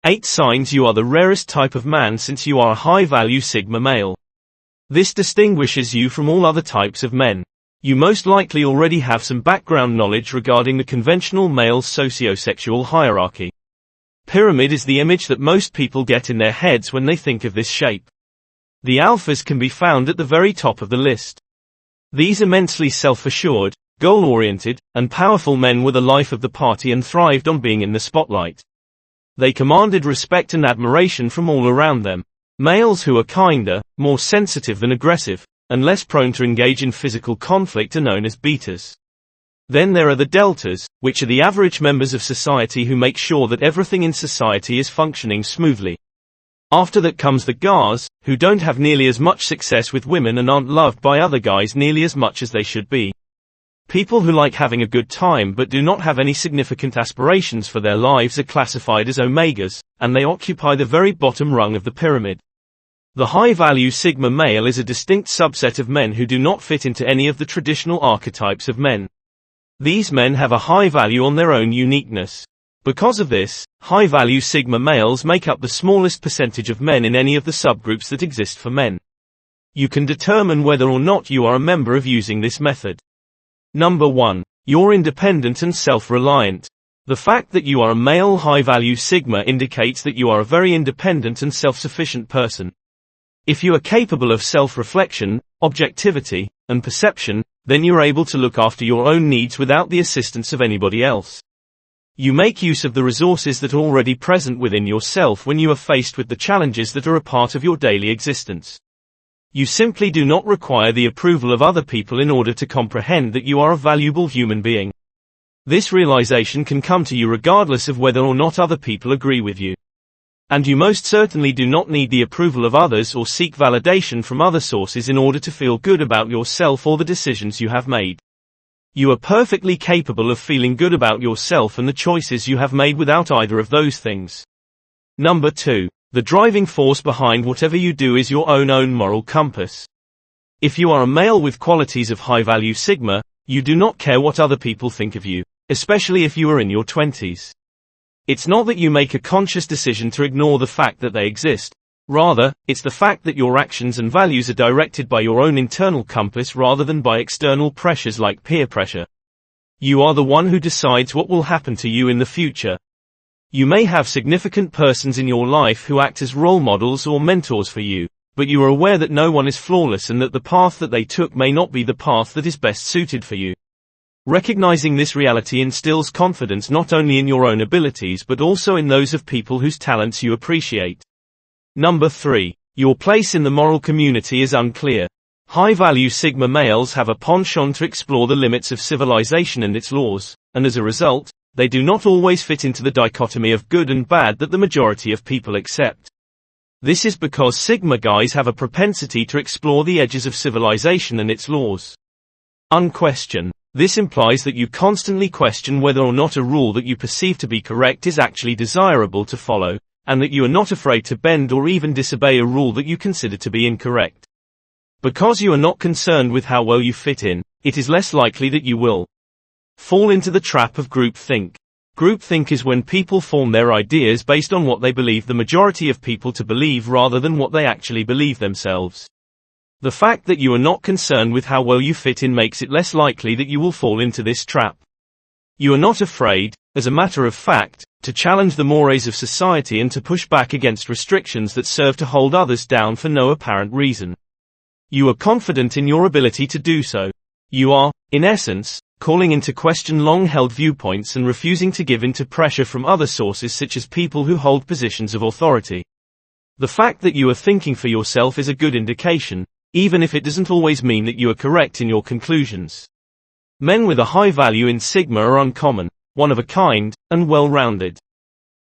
8 signs you are the rarest type of man since you are a high-value Sigma male. This distinguishes you from all other types of men. You most likely already have some background knowledge regarding the conventional male sociosexual hierarchy. Pyramid is the image that most people get in their heads when they think of this shape. The alphas can be found at the very top of the list. These immensely self-assured, goal-oriented, and powerful men were the life of the party and thrived on being in the spotlight. They commanded respect and admiration from all around them. Males who are kinder, more sensitive than aggressive, and less prone to engage in physical conflict are known as betas. Then there are the deltas, which are the average members of society who make sure that everything in society is functioning smoothly. After that comes the gars, who don't have nearly as much success with women and aren't loved by other guys nearly as much as they should be. People who like having a good time but do not have any significant aspirations for their lives are classified as omegas, and they occupy the very bottom rung of the pyramid. The high-value Sigma male is a distinct subset of men who do not fit into any of the traditional archetypes of men. These men have a high value on their own uniqueness. Because of this, high-value Sigma males make up the smallest percentage of men in any of the subgroups that exist for men. You can determine whether or not you are a member of using this method. Number 1. You're independent and self-reliant. The fact that you are a male high-value Sigma indicates that you are a very independent and self-sufficient person. If you are capable of self-reflection, objectivity, and perception, then you're able to look after your own needs without the assistance of anybody else. You make use of the resources that are already present within yourself when you are faced with the challenges that are a part of your daily existence. You simply do not require the approval of other people in order to comprehend that you are a valuable human being. This realization can come to you regardless of whether or not other people agree with you. And you most certainly do not need the approval of others or seek validation from other sources in order to feel good about yourself or the decisions you have made. You are perfectly capable of feeling good about yourself and the choices you have made without either of those things. Number 2. The driving force behind whatever you do is your own moral compass. If you are a male with qualities of high-value Sigma, you do not care what other people think of you, especially if you are in your 20s. It's not that you make a conscious decision to ignore the fact that they exist. Rather, it's the fact that your actions and values are directed by your own internal compass rather than by external pressures like peer pressure. You are the one who decides what will happen to you in the future. You may have significant persons in your life who act as role models or mentors for you, but you are aware that no one is flawless and that the path that they took may not be the path that is best suited for you. Recognizing this reality instills confidence not only in your own abilities but also in those of people whose talents you appreciate. Number 3. Your place in the moral community is unclear. High-value Sigma males have a penchant to explore the limits of civilization and its laws, and as a result, they do not always fit into the dichotomy of good and bad that the majority of people accept. This is because Sigma guys have a propensity to explore the edges of civilization and its laws. Unquestioned. This implies that you constantly question whether or not a rule that you perceive to be correct is actually desirable to follow, and that you are not afraid to bend or even disobey a rule that you consider to be incorrect. Because you are not concerned with how well you fit in, it is less likely that you will fall into the trap of groupthink. Groupthink is when people form their ideas based on what they believe the majority of people to believe rather than what they actually believe themselves. The fact that you are not concerned with how well you fit in makes it less likely that you will fall into this trap. You are not afraid, as a matter of fact, to challenge the mores of society and to push back against restrictions that serve to hold others down for no apparent reason. You are confident in your ability to do so. You are, in essence, calling into question long-held viewpoints and refusing to give in to pressure from other sources such as people who hold positions of authority. The fact that you are thinking for yourself is a good indication, even if it doesn't always mean that you are correct in your conclusions. Men with a high value in Sigma are uncommon, one of a kind, and well-rounded.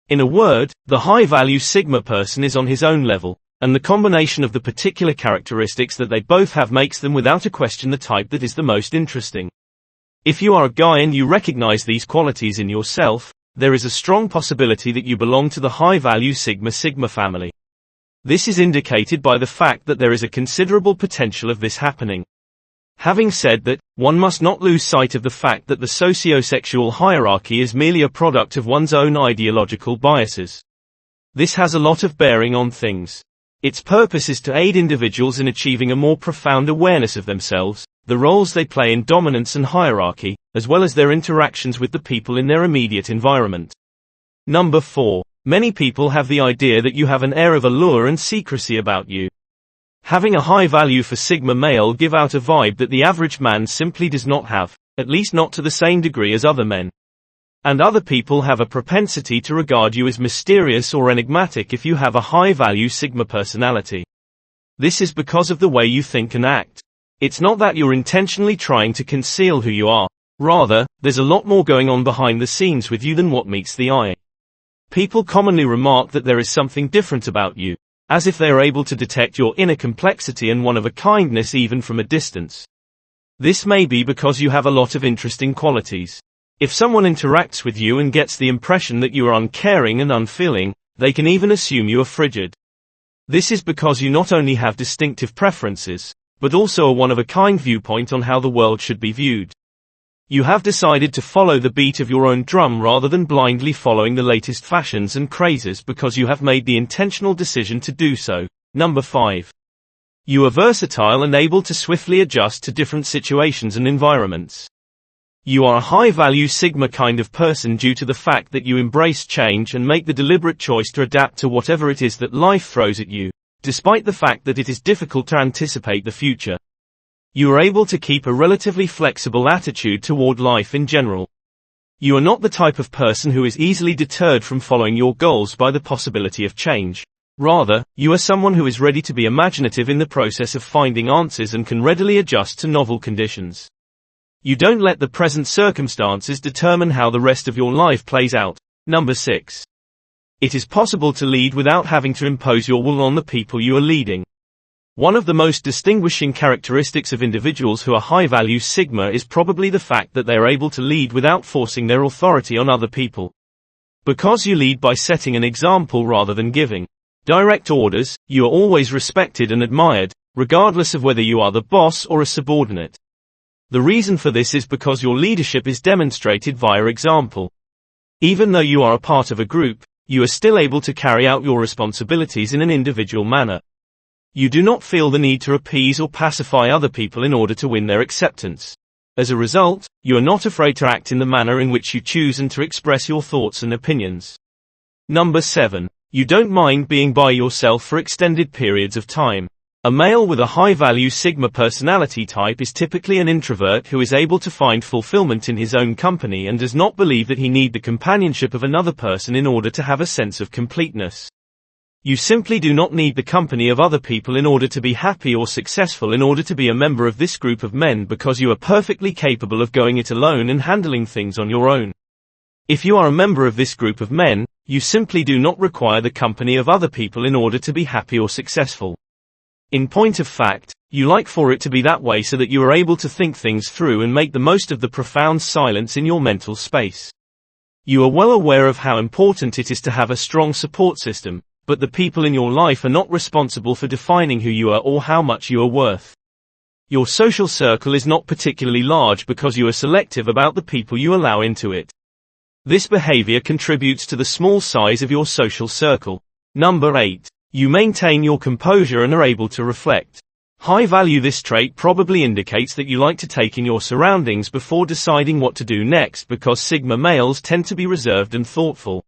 In a word, the high-value Sigma person is on his own level, and the combination of the particular characteristics that they both have makes them without a question the type that is the most interesting. If you are a guy and you recognize these qualities in yourself, there is a strong possibility that you belong to the high-value Sigma family. This is indicated by the fact that there is a considerable potential of this happening. Having said that, one must not lose sight of the fact that the socio-sexual hierarchy is merely a product of one's own ideological biases. This has a lot of bearing on things. Its purpose is to aid individuals in achieving a more profound awareness of themselves, the roles they play in dominance and hierarchy, as well as their interactions with the people in their immediate environment. Number 4. Many people have the idea that you have an air of allure and secrecy about you. Having a high value for Sigma male give out a vibe that the average man simply does not have, at least not to the same degree as other men. And other people have a propensity to regard you as mysterious or enigmatic if you have a high value Sigma personality. This is because of the way you think and act. It's not that you're intentionally trying to conceal who you are. Rather, there's a lot more going on behind the scenes with you than what meets the eye. People commonly remark that there is something different about you, as if they are able to detect your inner complexity and one of a kindness even from a distance. This may be because you have a lot of interesting qualities. If someone interacts with you and gets the impression that you are uncaring and unfeeling, they can even assume you are frigid. This is because you not only have distinctive preferences, but also a one-of-a-kind viewpoint on how the world should be viewed. You have decided to follow the beat of your own drum rather than blindly following the latest fashions and crazes because you have made the intentional decision to do so. Number 5. You are versatile and able to swiftly adjust to different situations and environments. You are a high-value Sigma kind of person due to the fact that you embrace change and make the deliberate choice to adapt to whatever it is that life throws at you, despite the fact that it is difficult to anticipate the future. You are able to keep a relatively flexible attitude toward life in general. You are not the type of person who is easily deterred from following your goals by the possibility of change. Rather, you are someone who is ready to be imaginative in the process of finding answers and can readily adjust to novel conditions. You don't let the present circumstances determine how the rest of your life plays out. Number 6. It is possible to lead without having to impose your will on the people you are leading. One of the most distinguishing characteristics of individuals who are high-value Sigma is probably the fact that they are able to lead without forcing their authority on other people. Because you lead by setting an example rather than giving direct orders, you are always respected and admired, regardless of whether you are the boss or a subordinate. The reason for this is because your leadership is demonstrated via example. Even though you are a part of a group, you are still able to carry out your responsibilities in an individual manner. You do not feel the need to appease or pacify other people in order to win their acceptance. As a result, you are not afraid to act in the manner in which you choose and to express your thoughts and opinions. Number 7. You don't mind being by yourself for extended periods of time. A male with a high-value Sigma personality type is typically an introvert who is able to find fulfillment in his own company and does not believe that he needs the companionship of another person in order to have a sense of completeness. You simply do not need the company of other people in order to be happy or successful in order to be a member of this group of men because you are perfectly capable of going it alone and handling things on your own. If you are a member of this group of men, you simply do not require the company of other people in order to be happy or successful. In point of fact, you like for it to be that way so that you are able to think things through and make the most of the profound silence in your mental space. You are well aware of how important it is to have a strong support system, but the people in your life are not responsible for defining who you are or how much you are worth. Your social circle is not particularly large because you are selective about the people you allow into it. This behavior contributes to the small size of your social circle. Number 8. You maintain your composure and are able to reflect. High value. This trait probably indicates that you like to take in your surroundings before deciding what to do next because Sigma males tend to be reserved and thoughtful.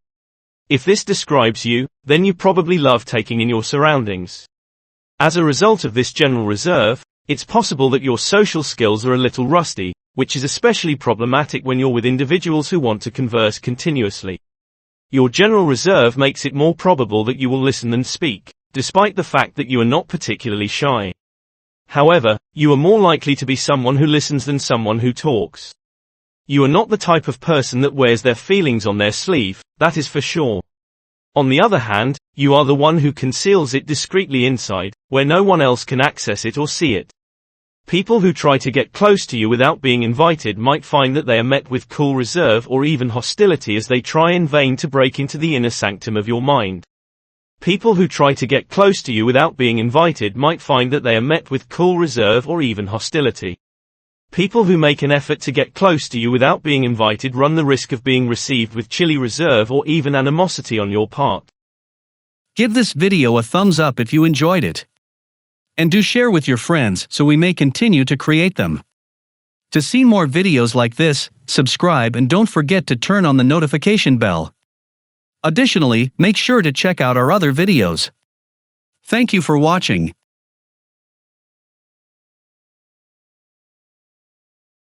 If this describes you, then you probably love taking in your surroundings. As a result of this general reserve, it's possible that your social skills are a little rusty, which is especially problematic when you're with individuals who want to converse continuously. Your general reserve makes it more probable that you will listen than speak, despite the fact that you are not particularly shy. However, you are more likely to be someone who listens than someone who talks. You are not the type of person that wears their feelings on their sleeve, that is for sure. On the other hand, you are the one who conceals it discreetly inside, where no one else can access it or see it. People who try to get close to you without being invited might find that they are met with cool reserve or even hostility as they try in vain to break into the inner sanctum of your mind. People who try to get close to you without being invited might find that they are met with cool reserve or even hostility. People who make an effort to get close to you without being invited run the risk of being received with chilly reserve or even animosity on your part. Give this video a thumbs up if you enjoyed it. And do share with your friends so we may continue to create them. To see more videos like this, subscribe and don't forget to turn on the notification bell. Additionally, make sure to check out our other videos. Thank you for watching.